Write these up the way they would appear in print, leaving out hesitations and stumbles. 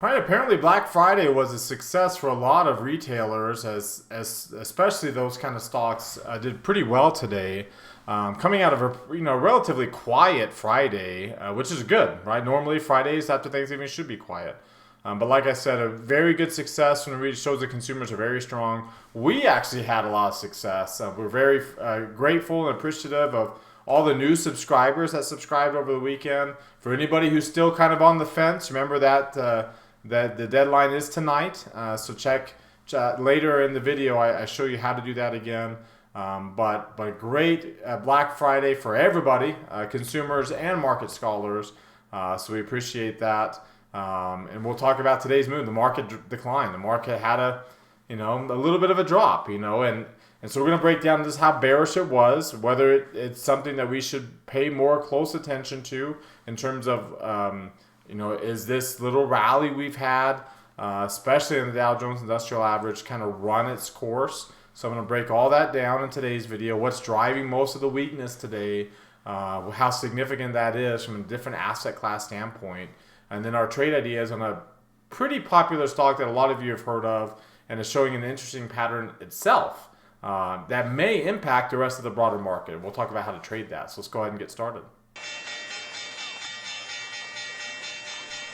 Right, apparently Black Friday was a success for a lot of retailers, as especially those kind of stocks did pretty well today, coming out of a relatively quiet Friday, which is good, right? Normally Fridays after Thanksgiving should be quiet, but like I said, a very good success, and it really shows that consumers are very strong. We actually had a lot of success. We're very grateful and appreciative of all the new subscribers that subscribed over the weekend. For anybody who's still kind of on the fence, remember that. That the deadline is tonight, so check later in the video. I show you how to do that again. But great Black Friday for everybody, consumers and market scholars. So we appreciate that. And we'll talk about today's move. The market declined. The market had a little bit of a drop. And so we're going to break down just how bearish it was, whether it's something that we should pay more close attention to in terms of is this little rally we've had, especially in the Dow Jones Industrial Average, kind of run its course? So I'm going to break all that down in today's video. What's driving most of the weakness today, how significant that is from a different asset class standpoint, and then our trade ideas on a pretty popular stock that a lot of you have heard of and is showing an interesting pattern itself that may impact the rest of the broader market. We'll talk about how to trade that. So let's go ahead and get started.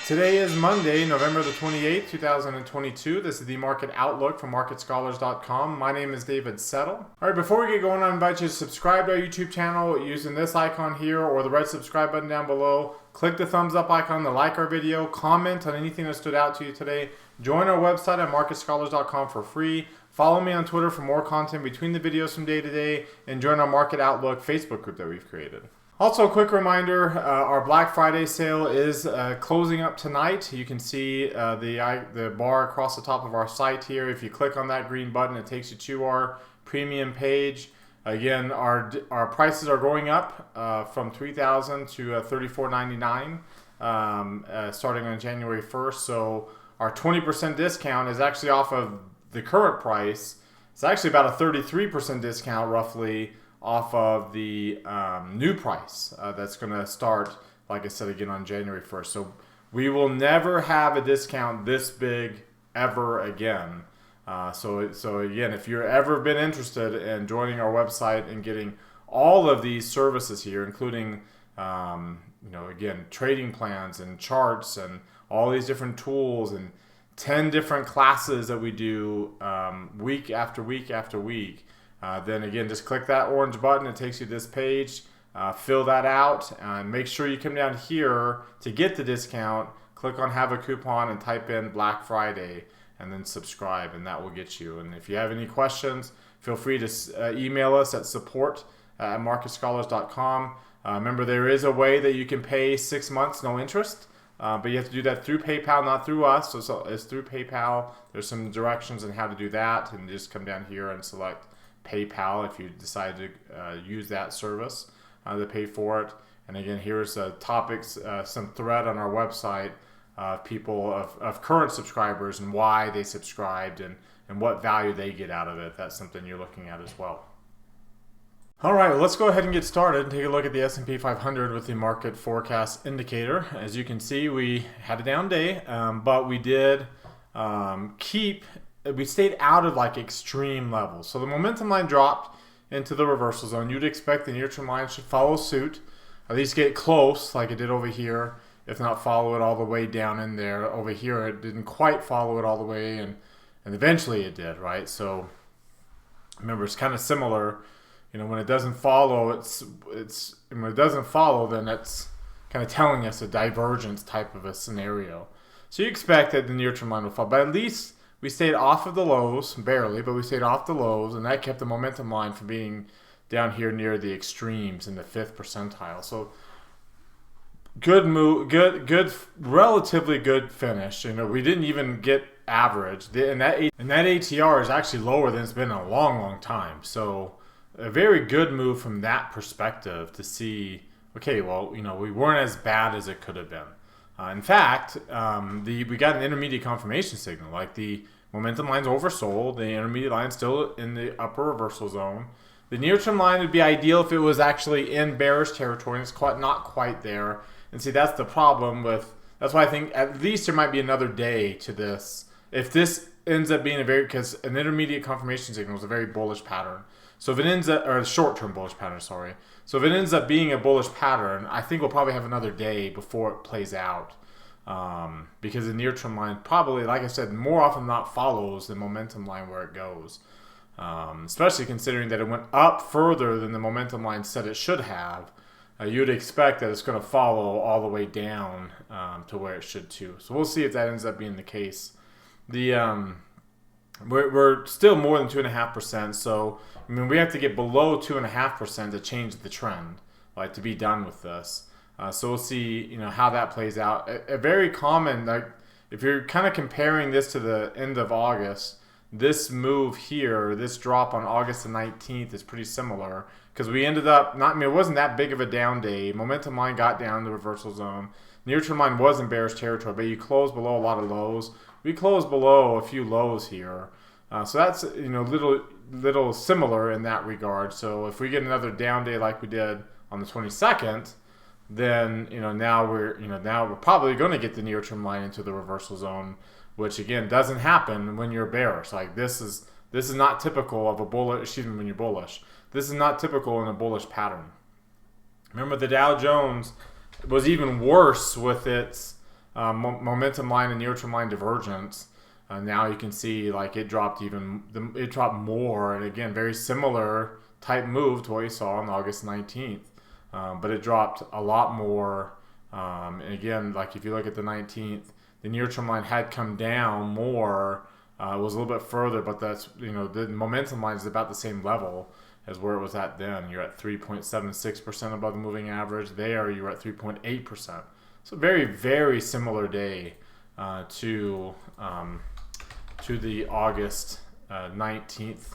Today is Monday, November the 28th, 2022. This is the Market Outlook from MarketScholars.com. My name is David Settle. All right, before we get going, I invite you to subscribe to our YouTube channel using this icon here or the red subscribe button down below. Click the thumbs up icon to like our video. Comment on anything that stood out to you today. Join our website at MarketScholars.com for free. Follow me on Twitter for more content between the videos from day to day. And join our Market Outlook Facebook group that we've created. Also, a quick reminder, our Black Friday sale is closing up tonight. You can see the bar across the top of our site here. If you click on that green button, it takes you to our premium page. Again, our prices are going up from $3,000 to $34.99 starting on January 1st. So our 20% discount is actually off of the current price. It's actually about a 33% discount roughly off of the new price that's going to start, like I said, again on January 1st. So we will never have a discount this big ever again. So again, if you've ever been interested in joining our website and getting all of these services here, including again, trading plans and charts and all these different tools and 10 different classes that we do week after week after week, then again, just click that orange button. It takes you to this page. Fill that out and make sure you come down here to get the discount. Click on Have a Coupon and type in Black Friday and then subscribe, and that will get you. And if you have any questions, feel free to email us at support@marketscholars.com. Remember, there is a way that you can pay 6 months no interest, but you have to do that through PayPal, not through us. So it's through PayPal. There's some directions on how to do that, and just come down here and select PayPal if you decide to use that service to pay for it. And again, here's topics, some thread on our website of people, of current subscribers and why they subscribed and what value they get out of it. That's something you're looking at as well. All right, well, let's go ahead and get started and take a look at the S&P 500 with the market forecast indicator. As you can see, we had a down day, but we did we stayed out of like extreme levels. So the momentum line dropped into the reversal zone. You'd expect the near-term line should follow suit, at least get close like it did over here, if not follow it all the way down in there. Over here, it didn't quite follow it all the way, and eventually it did, right? So remember, it's kind of similar. When it doesn't follow, when it doesn't follow, then that's kind of telling us a divergence type of a scenario. So you expect that the near-term line will fall, but at least we stayed off of the lows, barely, but we stayed off the lows, and that kept the momentum line from being down here near the extremes in the 5th percentile. So good move, good, relatively good finish. We didn't even get average, and that ATR is actually lower than it's been in a long, long time. So a very good move from that perspective to see, okay, well, we weren't as bad as it could have been. In fact, we got an intermediate confirmation signal. Like the momentum line's oversold, the intermediate line's still in the upper reversal zone. The near-term line would be ideal if it was actually in bearish territory, and it's not quite there. And see, that's the problem with That's why I think at least there might be another day to this. If this ends up being because an intermediate confirmation signal is a very bullish pattern. So if it ends up, or a short-term bullish pattern, sorry. So if it ends up being a bullish pattern, I think we'll probably have another day before it plays out. Because the near-term line probably, like I said, more often than not follows the momentum line where it goes. Especially considering that it went up further than the momentum line said it should have. You would expect that it's going to follow all the way down to where it should too. So we'll see if that ends up being the case. We're still more than 2.5%. So I mean, we have to get below 2.5% to change the trend, like to be done with this. So we'll see, how that plays out. A very common, like if you're kind of comparing this to the end of August, this move here, this drop on August the 19th is pretty similar because we ended up it wasn't that big of a down day. Momentum line got down the reversal zone. Near-term line was in bearish territory, but you closed below a lot of lows. We closed below a few lows here. So that's, little similar in that regard. So if we get another down day like we did on the 22nd, then, now we're probably going to get the near-term line into the reversal zone, which again doesn't happen when you're bearish. Like this is not typical of a bullish. When you're bullish, this is not typical in a bullish pattern. Remember, the Dow Jones was even worse with its momentum line and near-term line divergence. Now you can see like it dropped more, and again very similar type move to what you saw on August 19th, but it dropped a lot more. And again, like if you look at the 19th. The near-term line had come down more, it was a little bit further, but that's, the momentum line is about the same level as where it was at then. You're at 3.76% above the moving average. There, you're at 3.8%. So very, very similar day to the August 19th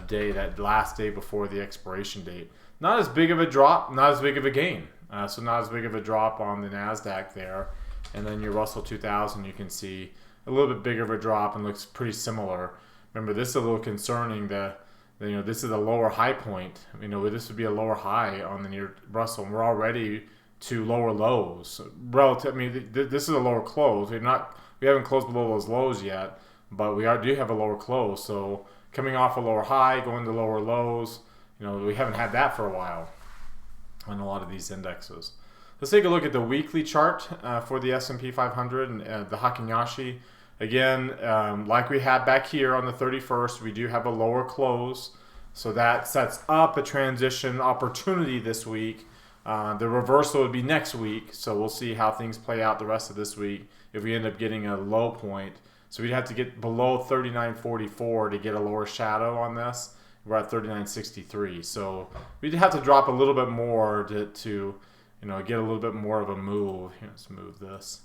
day, that last day before the expiration date. Not as big of a drop, not as big of a gain. So not as big of a drop on the NASDAQ there. And then your Russell 2000, you can see a little bit bigger of a drop and looks pretty similar. Remember, this is a little concerning. This is a lower high point. This would be a lower high on the near Russell, and we're already to lower lows. Relative, this is a lower close. We haven't closed below those lows yet, but we do have a lower close. So coming off a lower high, going to lower lows. We haven't had that for a while on a lot of these indexes. Let's take a look at the weekly chart for the S&P 500 and the Hakinyashi. Again, like we had back here on the 31st, we do have a lower close. So that sets up a transition opportunity this week. The reversal would be next week. So we'll see how things play out the rest of this week if we end up getting a low point. So we'd have to get below 39.44 to get a lower shadow on this. We're at 39.63. So we'd have to drop a little bit more to get a little bit more of a move. Here, let's move this.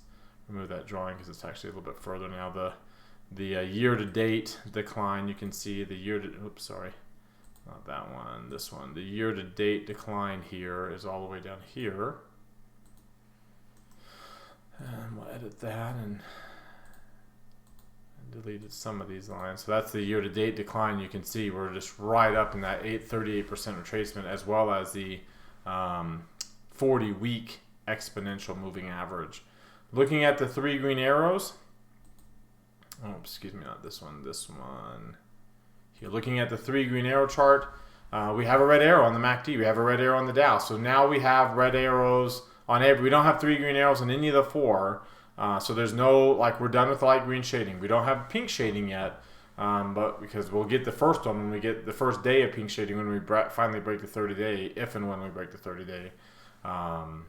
Remove that drawing because it's actually a little bit further now. The year-to-date decline, you can see the oops, sorry. Not that one, this one. The year-to-date decline here is all the way down here. And we'll edit that and deleted some of these lines. So that's the year-to-date decline. You can see we're just right up in that 38% retracement, as well as the 40-week exponential moving average. Looking at the three green arrows. Oh, excuse me, not this one. This one. Here, looking at the three green arrow chart, we have a red arrow on the MACD. We have a red arrow on the Dow. So now we have red arrows on every. We don't have three green arrows on any of the four. So there's no, we're done with light green shading. We don't have pink shading yet, but because we'll get the first one when we get the first day of pink shading when we finally break the 30-day, if and when we break the 30-day.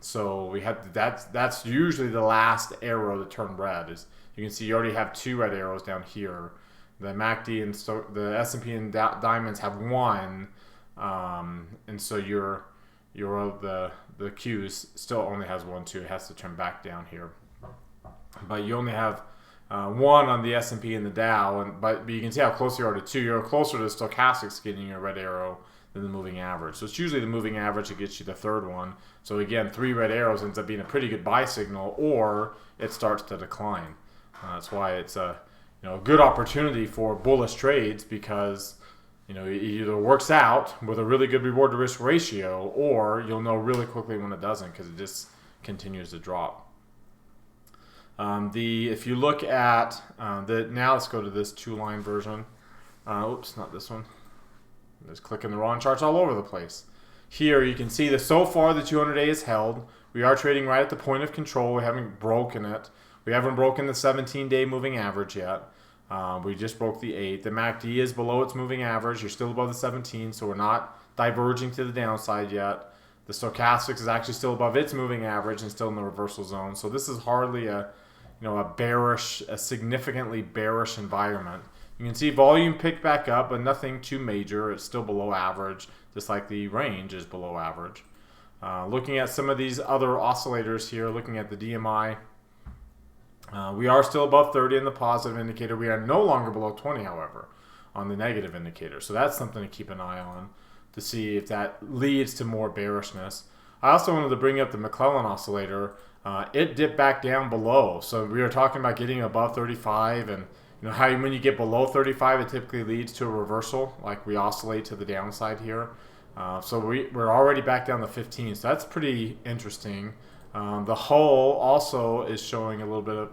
So we have that's usually the last arrow to turn red. Is you can see you already have two red arrows down here. The MACD and the S&P and diamonds have one, and so the Q's still only has one too. It has to turn back down here, but you only have one on the S&P and the Dow, but you can see how close you are to two. You're closer to the stochastics getting your red arrow than the moving average. So it's usually the moving average that gets you the third one. So again, three red arrows ends up being a pretty good buy signal, or it starts to decline. That's why it's a good opportunity for bullish trades, because it either works out with a really good reward to risk ratio, or you'll know really quickly when it doesn't because it just continues to drop. If you look at now let's go to this 2-line version. Oops, not this one. I'm just clicking the wrong charts all over the place. Here you can see that so far the 200-day is held. We are trading right at the point of control. We haven't broken it. We haven't broken the 17-day moving average yet. We just broke the 8. The MACD is below its moving average. You're still above the 17, so we're not diverging to the downside yet. The stochastics is actually still above its moving average and still in the reversal zone. So this is hardly a significantly bearish environment. You can see volume picked back up, but nothing too major. It's still below average, just like the range is below average. Looking at some of these other oscillators here, looking at the DMI, we are still above 30 in the positive indicator. We are no longer below 20, however, on the negative indicator. So that's something to keep an eye on to see if that leads to more bearishness. I also wanted to bring up the McClellan oscillator. It dipped back down below. So we were talking about getting above 35, and how when you get below 35, it typically leads to a reversal, like we oscillate to the downside here. So we're already back down to 15, so that's pretty interesting. The hull also is showing a little bit of,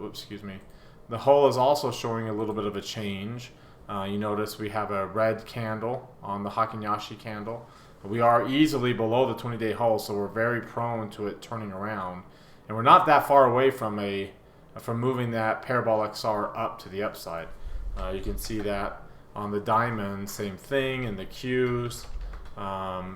the hull is also showing a little bit of a change. You notice we have a red candle on the Hakinyashi candle. We are easily below the 20-day hull, so we're very prone to it turning around. And we're not that far away from moving that parabolic SAR up to the upside. You can see that on the diamond, same thing, and the Qs,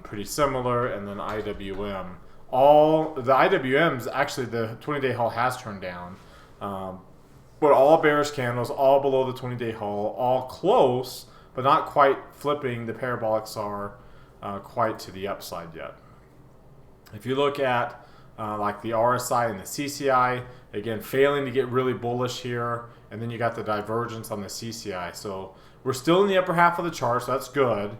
pretty similar, and then IWM. The IWMs, actually the 20-day hull has turned down, but all bearish candles, all below the 20-day hull, all close, but not quite flipping the parabolic SAR quite to the upside yet. If you look at like the RSI and the CCI, again, failing to get really bullish here, and then you got the divergence on the CCI. So we're still in the upper half of the chart, so that's good.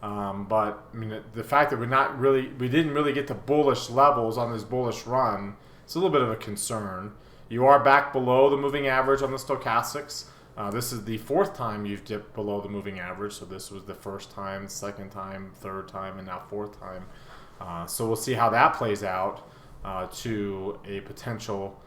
But I mean, the fact that we didn't really get to bullish levels on this bullish run, it's a little bit of a concern. You are back below the moving average on the stochastics. This is the 4th time you've dipped below the moving average. So this was the 1st time, 2nd time, 3rd time, and now 4th time. So we'll see how that plays out to a potential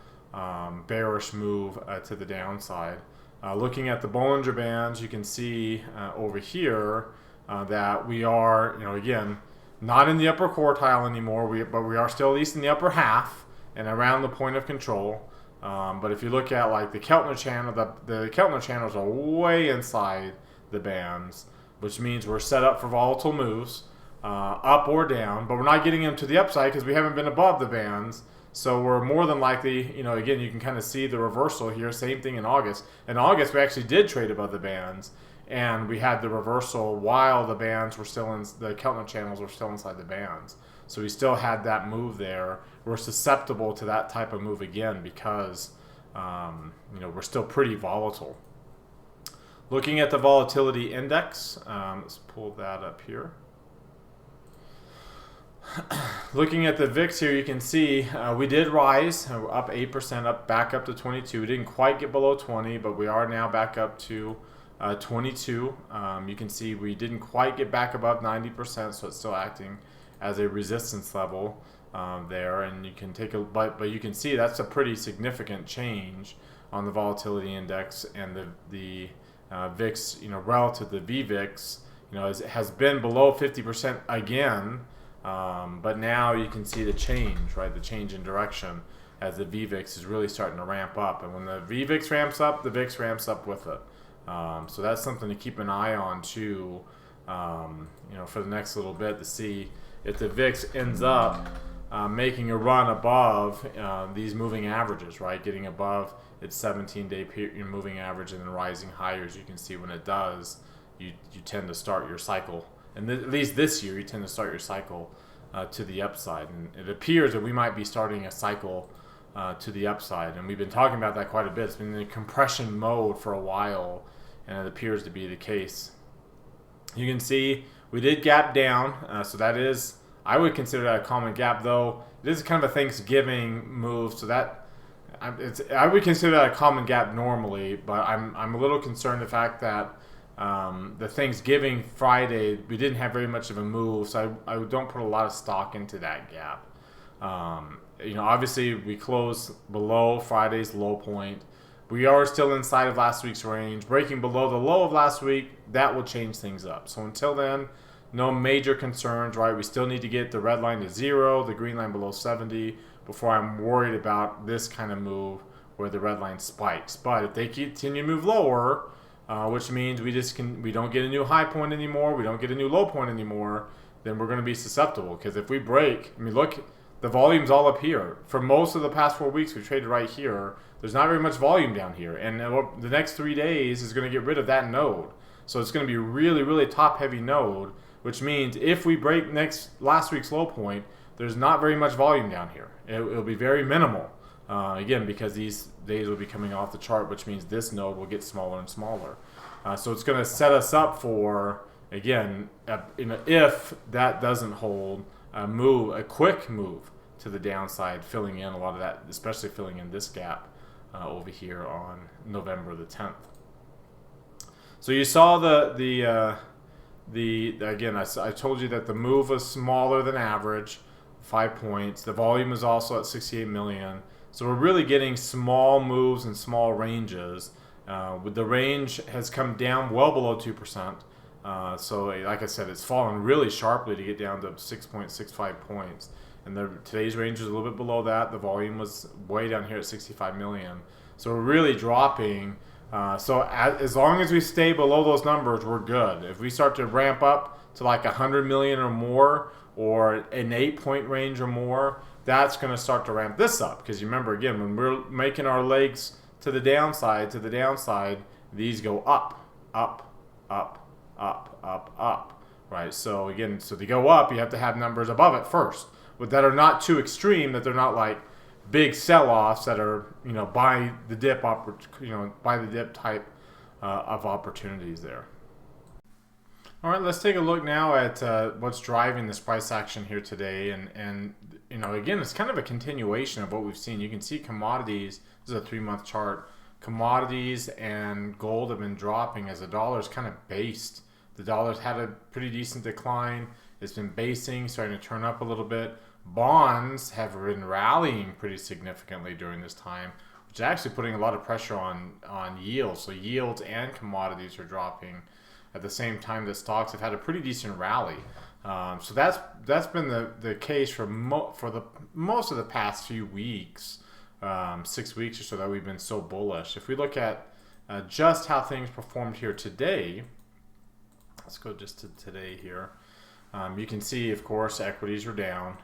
bearish move to the downside. Looking at the Bollinger Bands, you can see over here that we are, again, not in the upper quartile anymore, but we are still at least in the upper half and around the point of control. But if you look at like the Keltner channel, the Keltner channels are way inside the bands, which means we're set up for volatile moves, up or down, but we're not getting them to the upside because we haven't been above the bands. So we're more than likely, again, you can kind of see the reversal here. Same thing in August. In August, we actually did trade above the bands, and we had the reversal while the bands were still the Keltner channels were still inside the bands. So we still had that move there. We're susceptible to that type of move again because, we're still pretty volatile. Looking at the volatility index, let's pull that up here. Looking at the VIX here, you can see we did rise. We're up 8%, back up to 22. We didn't quite get below 20, but we are now back up to 22. You can see we didn't quite get back above 90%, so it's still acting as a resistance level there. And you can but you can see that's a pretty significant change on the volatility index, and the VIX, relative to the VVIX, has been below 50% again. But now you can see the change, right? The change in direction as the VVIX is really starting to ramp up. And when the VVIX ramps up, the VIX ramps up with it. So that's something to keep an eye on too, for the next little bit, to see if the VIX ends up making a run above these moving averages, right? Getting above its 17-day moving average and then rising higher. As you can see, when it does, you tend to start your cycle. And at least this year, you tend to start your cycle to the upside. And it appears that we might be starting a cycle to the upside. And we've been talking about that quite a bit. It's been in compression mode for a while, and it appears to be the case. You can see we did gap down. So that is, I would consider that a common gap, though. It is kind of a Thanksgiving move, so that I would consider that a common gap normally. But I'm a little concerned the fact that the Thanksgiving Friday, we didn't have very much of a move, so I don't put a lot of stock into that gap. Obviously we closed below Friday's low point. We are still inside of last week's range. Breaking below the low of last week, that will change things up. So until then, no major concerns, right? We still need to get the red line to 0, the green line below 70 before I'm worried about this kind of move where the red line spikes. But if they continue to move lower, which means we don't get a new high point anymore, we don't get a new low point anymore, then we're going to be susceptible. Because if we break, look, the volume's all up here. For most of the past 4 weeks, we traded right here. There's not very much volume down here. And the next 3 days is going to get rid of that node. So it's going to be a really, really top-heavy node, which means if we break last week's low point, there's not very much volume down here. It'll be very minimal. Again, because these days will be coming off the chart, which means this node will get smaller and smaller. So it's going to set us up for, again, if that doesn't hold, a quick move to the downside, filling in a lot of that, especially filling in this gap over here on November the 10th. So you saw again, I told you that the move was smaller than average, 5 points. The volume is also at 68 million. So we're really getting small moves and small ranges. The range has come down well below 2%. So like I said, it's fallen really sharply to get down to 6.65 points. And today's range is a little bit below that. The volume was way down here at 65 million. So we're really dropping. As long as we stay below those numbers, we're good. If we start to ramp up to like 100 million or more, or an 8-point range or more, that's going to start to ramp this up. Because you remember, again, when we're making our legs to the downside, these go up, up, up, up, up, up, right? So again, to go up, you have to have numbers above it first, but that are not too extreme, that they're not like big sell-offs that are, buy the dip type of opportunities there. All right, let's take a look now at what's driving this price action here today. And again, it's kind of a continuation of what we've seen. You can see commodities, this is a 3-month chart. Commodities and gold have been dropping as the dollar's kind of based. The dollar's had a pretty decent decline. It's been basing, starting to turn up a little bit. Bonds have been rallying pretty significantly during this time, which is actually putting a lot of pressure on yields. So yields and commodities are dropping at the same time that stocks have had a pretty decent rally. So that's been the case for most of the past few weeks, 6 weeks or so that we've been so bullish. If we look at just how things performed here today, let's go just to today here. You can see, of course, equities are down.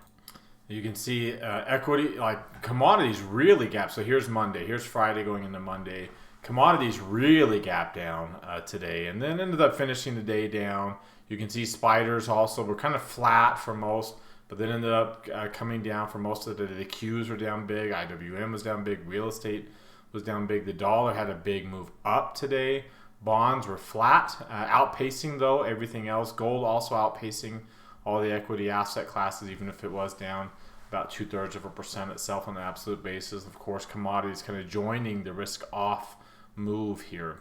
You can see equity, like commodities really gapped. So here's Monday, here's Friday going into Monday. Commodities really gapped down today and then ended up finishing the day down. You can see spiders also were kind of flat for most, but then ended up coming down for most of the day. The Qs were down big, IWM was down big, real estate was down big. The dollar had a big move up today. Bonds were flat, outpacing though everything else. Gold also outpacing all the equity asset classes, even if it was down about 2/3% itself on an absolute basis. Of course, commodities kind of joining the risk off move here.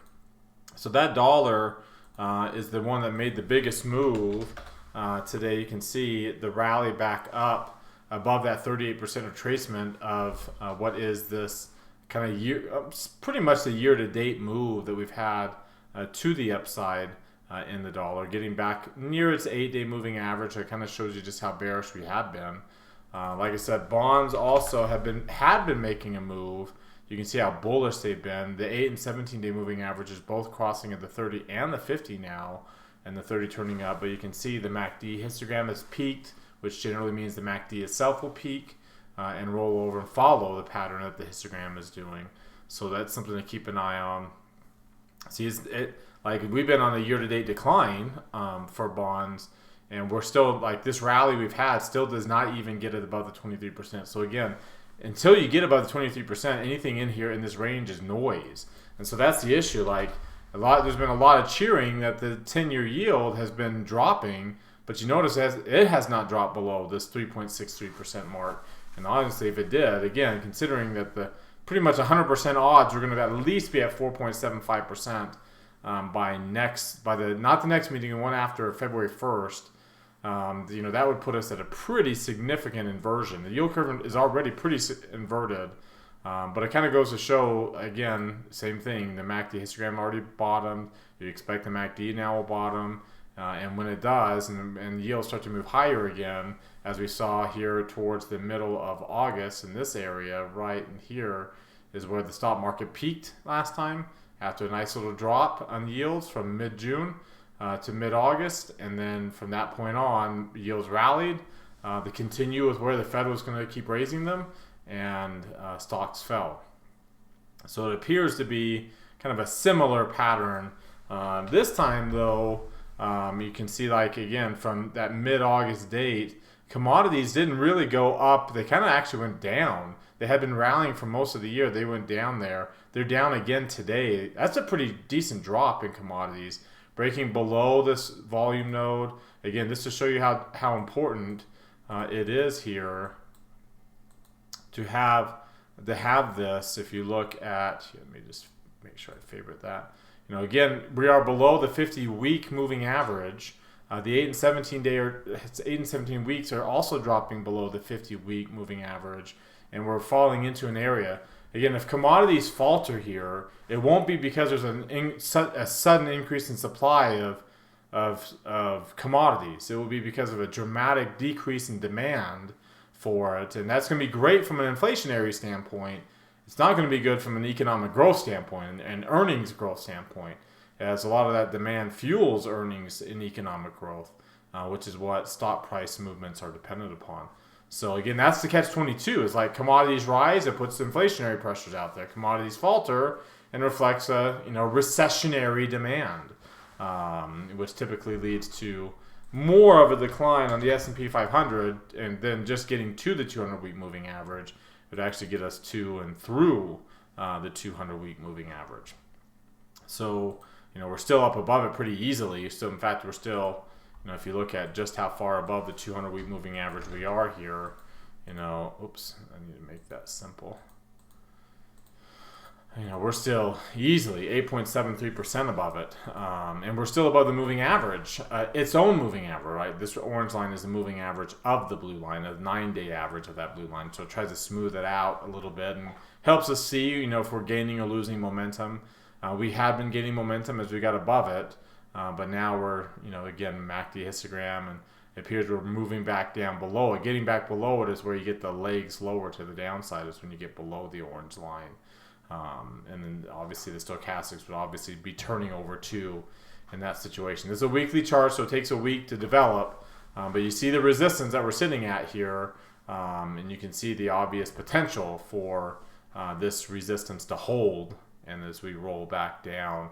So that dollar is the one that made the biggest move today. You can see the rally back up above that 38% retracement of what is this kind of year, pretty much the year-to-date move that we've had to the upside in the dollar, getting back near its 8-day moving average. That kind of shows you just how bearish we have been. Like I said, bonds also had been making a move. You can see how bullish they've been. The 8 and 17-day moving averages both crossing at the 30 and the 50 now, and the 30 turning up. But you can see the MACD histogram has peaked, which generally means the MACD itself will peak and roll over and follow the pattern that the histogram is doing. So that's something to keep an eye on. See, like we've been on a year-to-date decline for bonds, and we're still, like, this rally we've had still does not even get it above the 23%. So again, until you get above the 23%, anything in here in this range is noise. And so that's the issue. Like, there's been a lot of cheering that the 10-year yield has been dropping, but you notice it has not dropped below this 3.63% mark. And honestly, if it did, again, considering that the pretty much 100% odds are going to at least be at 4.75% not the next meeting, the one after February 1st. that would put us at a pretty significant inversion. The yield curve is already pretty inverted, but it kind of goes to show, again, same thing. The MACD histogram already bottomed. You expect the MACD now will bottom. And when it does, and yields start to move higher again, as we saw here towards the middle of August in this area, right in here is where the stock market peaked last time after a nice little drop on yields from mid-June to mid-August. And then from that point on, yields rallied. They continue with where the Fed was going to keep raising them, and stocks fell. So it appears to be kind of a similar pattern. This time, though, you can see, like, again, from that mid-August date, commodities didn't really go up. They kind of actually went down. They had been rallying for most of the year. They went down there. They're down again today. That's a pretty decent drop in commodities, breaking below this volume node. Again, this to show you how important it is here to have this. If you look at, let me just make sure I favorite that. Again, we are below the 50-week moving average. The 8 and 17 weeks are also dropping below the 50-week moving average, and we're falling into an area. Again, if commodities falter here, it won't be because there's a sudden increase in supply of commodities. It will be because of a dramatic decrease in demand for it, and that's going to be great from an inflationary standpoint. It's not going to be good from an economic growth standpoint and earnings growth standpoint, as a lot of that demand fuels earnings in economic growth, which is what stock price movements are dependent upon. So again, that's the catch-22. Is like commodities rise, it puts inflationary pressures out there. Commodities falter and reflects a recessionary demand, which typically leads to more of a decline on the S&P 500, and then just getting to the 200-week moving average would actually get us to and through the 200-week moving average. So, we're still up above it pretty easily. In fact, we're still, if you look at just how far above the 200-week moving average we are here, oops, I need to make that simple. We're still easily 8.73% above it, and we're still above the moving average, its own moving average, right? This orange line is the moving average of the blue line, a 9-day average of that blue line. So it tries to smooth it out a little bit and helps us see, if we're gaining or losing momentum. We have been gaining momentum as we got above it, but now we're, again, MACD histogram, and it appears we're moving back down below it. Getting back below it is where you get the legs lower to the downside, is when you get below the orange line. And then obviously the stochastics would obviously be turning over too in that situation. This is a weekly chart, so it takes a week to develop, but you see the resistance that we're sitting at here, and you can see the obvious potential for this resistance to hold. And as we roll back down,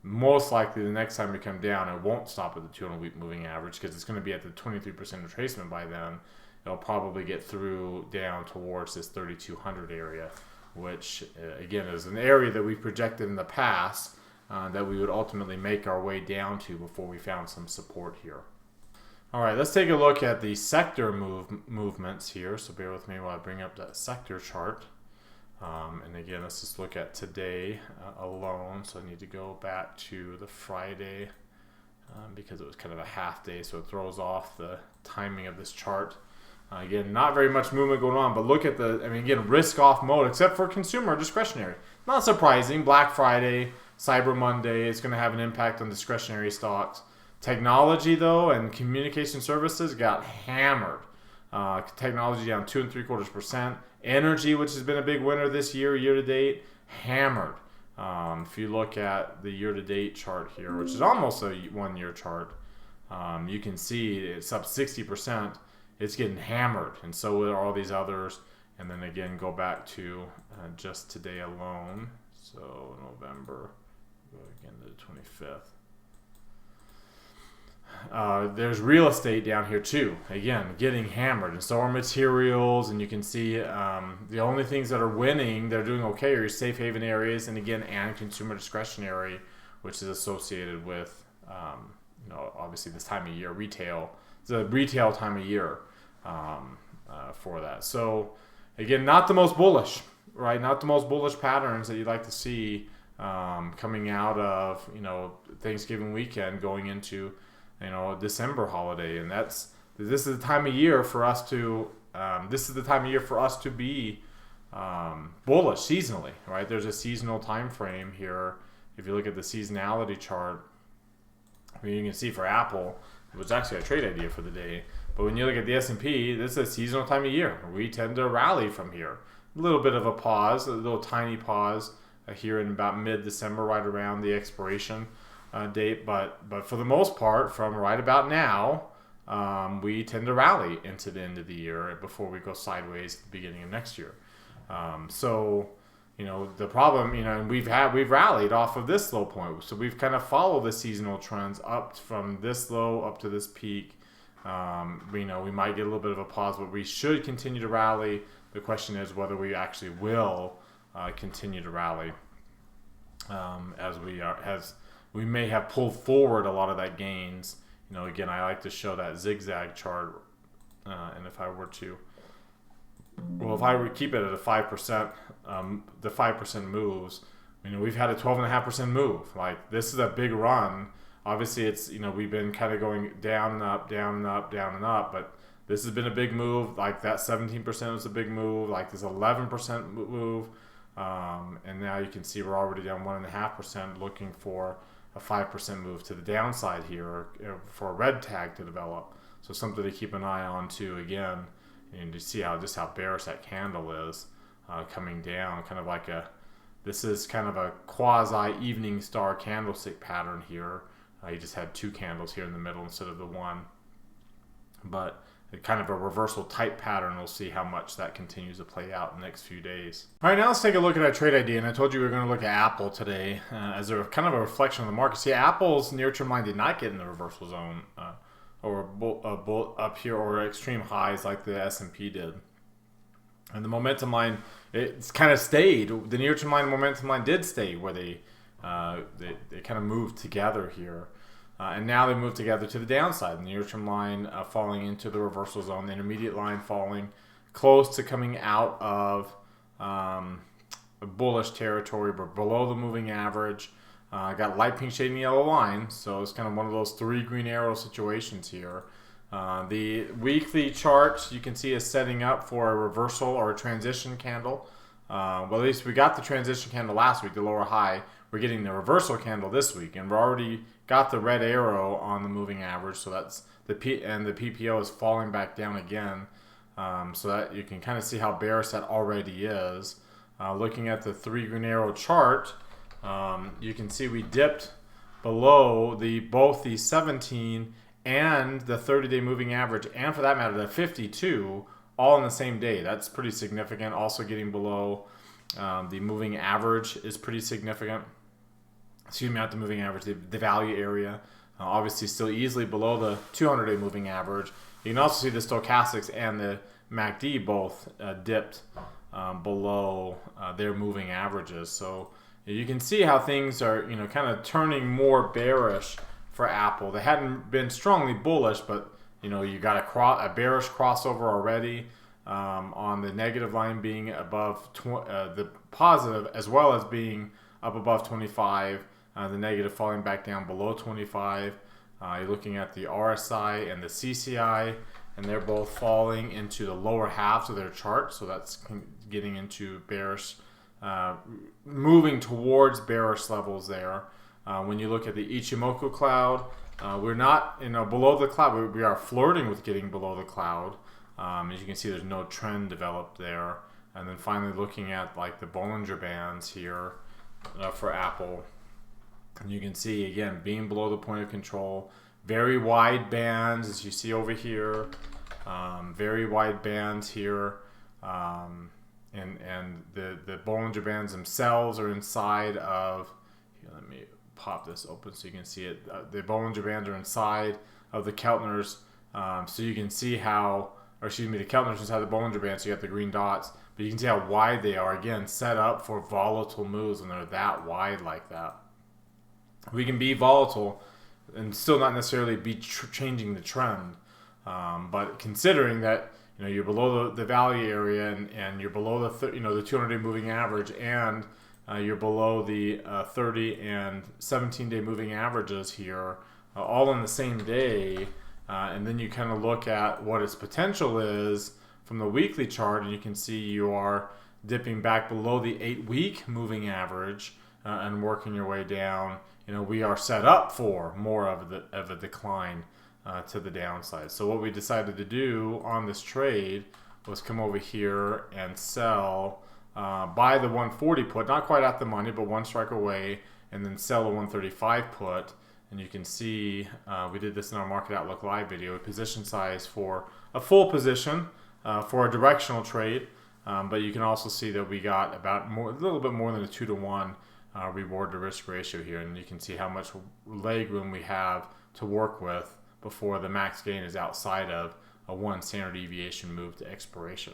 most likely the next time we come down, it won't stop at the 200-week moving average, because it's going to be at the 23% retracement by then. It'll probably get through down towards this 3200 area, which again is an area that we projected in the past that we would ultimately make our way down to before we found some support here. All right, let's take a look at the sector movements here. So bear with me while I bring up that sector chart. And again, let's just look at today alone. So I need to go back to the Friday because it was kind of a half day, so it throws off the timing of this chart. Again, not very much movement going on, but look at again, risk off mode, except for consumer discretionary. Not surprising. Black Friday, Cyber Monday is going to have an impact on discretionary stocks. Technology, though, and communication services got hammered. Technology down 2.75%. Energy, which has been a big winner this year to date, hammered. If you look at the year-to-date chart here, which is almost a one-year chart, you can see it's up 60%. It's getting hammered, and so are all these others. And then again, go back to just today alone. So November, go again to the 25th. There's real estate down here too. Again, getting hammered, and so are materials. And you can see the only things that are winning, they're doing okay, are your safe haven areas, and again, and consumer discretionary, which is associated with obviously this time of year, retail. It's a retail time of year. For that. So again, not the most bullish, right? Not the most bullish patterns that you'd like to see coming out of Thanksgiving weekend, going into December holiday, and this is the time of year for us to be bullish seasonally, right? There's a seasonal time frame here. If you look at the seasonality chart, you can see for Apple, it was actually a trade idea for the day. But when you look at the S&P, this is a seasonal time of year. We tend to rally from here. A little bit of a pause, a little tiny pause here in about mid-December, right around the expiration date. But for the most part, from right about now, we tend to rally into the end of the year before we go sideways at the beginning of next year. The problem, and we've rallied off of this low point. So we've kind of followed the seasonal trends up from this low up to this peak. We might get a little bit of a pause, but we should continue to rally. The question is whether we actually will continue to rally, as we may have pulled forward a lot of that gains. Again, I like to show that zigzag chart, and if I would keep it at a 5%, the 5% moves, we've had a 12.5% move. Like, this is a big run. Obviously, it's, we've been kind of going down and up, down and up, down and up, but this has been a big move. Like, that 17% was a big move. Like, this 11% move, and now you can see we're already down 1.5%, looking for a 5% move to the downside here for a red tag to develop. So something to keep an eye on too, again, and to see how bearish that candle is coming down. This is kind of a quasi evening star candlestick pattern here. You just had two candles here in the middle instead of the one, but kind of a reversal type pattern. We'll see how much that continues to play out in the next few days. All right, now let's take a look at our trade idea. And I told you we were going to look at Apple today as a kind of a reflection of the market. See, Apple's near-term line did not get in the reversal zone or up here or extreme highs like the S&P did. And the momentum line, it's kind of stayed. The near-term line and momentum line did stay where they kind of moved together here. And now they move together to the downside. The near-term line falling into the reversal zone. The intermediate line falling close to coming out of bullish territory, but below the moving average. Got light pink shading yellow line, so it's kind of one of those three green arrow situations here. The weekly chart you can see is setting up for a reversal or a transition candle. Well, at least we got the transition candle last week, the lower high. We're getting the reversal candle this week, and we're already got the red arrow on the moving average, so that's the PPO is falling back down again, so that you can kind of see how bearish that already is. Looking at the three green arrow chart, you can see we dipped below both the 17 and the 30-day moving average, and for that matter the 52, all in the same day. That's pretty significant. Also getting below the moving average is pretty significant. Excuse me, not the moving average, the value area. Obviously still easily below the 200-day moving average. You can also see the stochastics and the MACD both dipped below their moving averages. So you can see how things are, kind of turning more bearish for Apple. They hadn't been strongly bullish, but you got a bearish crossover already on the negative line being above the positive, as well as being up above 25. The negative falling back down below 25. You're looking at the RSI and the CCI, and they're both falling into the lower halves of their chart. So that's getting into bearish, moving towards bearish levels there. When you look at the Ichimoku cloud, we're not below the cloud. We are flirting with getting below the cloud. As you can see, there's no trend developed there. And then finally looking at like the Bollinger Bands here for Apple. And you can see, again, being below the point of control, very wide bands, as you see over here, very wide bands here, and the Bollinger Bands themselves are inside of, here, let me pop this open so you can see it, the Bollinger Bands are inside of the Keltners, so you can see how, or excuse me, the Keltners inside the Bollinger Bands, so you got the green dots, but you can see how wide they are, again, set up for volatile moves when they're that wide like that. We can be volatile and still not necessarily be changing the trend, but considering that you're below the value area and you're below the 200-day moving average, and you're below the 30 and 17-day moving averages here, all in the same day, and then you kind of look at what its potential is from the weekly chart, and you can see you are dipping back below the 8-week moving average and working your way down. We are set up for more of a decline to the downside. So what we decided to do on this trade was come over here and sell, buy the 140 put, not quite at the money, but one strike away, and then sell a 135 put. And you can see we did this in our Market Outlook Live video, position size for a full position for a directional trade. But you can also see that we got a little bit more than a 2-to-1 reward to risk ratio here. And you can see how much leg room we have to work with before the max gain is outside of a 1 standard deviation move to expiration.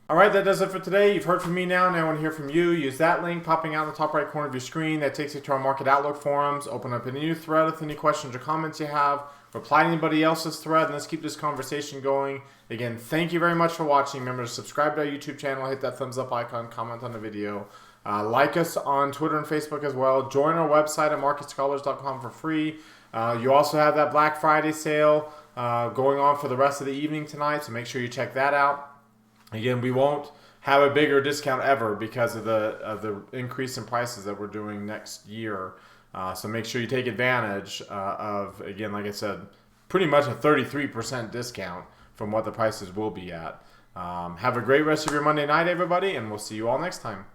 All right, that does it for today. You've heard from me now. Now I want to hear from you. Use that link popping out in the top right corner of your screen. That takes you to our Market Outlook forums. Open up a new thread with any questions or comments you have. Reply to anybody else's thread, and let's keep this conversation going. Again, thank you very much for watching. Remember to subscribe to our YouTube channel. Hit that thumbs up icon. Comment on the video. Like us on Twitter and Facebook as well. Join our website at marketscholars.com for free. You also have that Black Friday sale going on for the rest of the evening tonight, so make sure you check that out. Again, we won't have a bigger discount ever because of the increase in prices that we're doing next year. So make sure you take advantage of, again, like I said, pretty much a 33% discount from what the prices will be at. Have a great rest of your Monday night, everybody, and we'll see you all next time.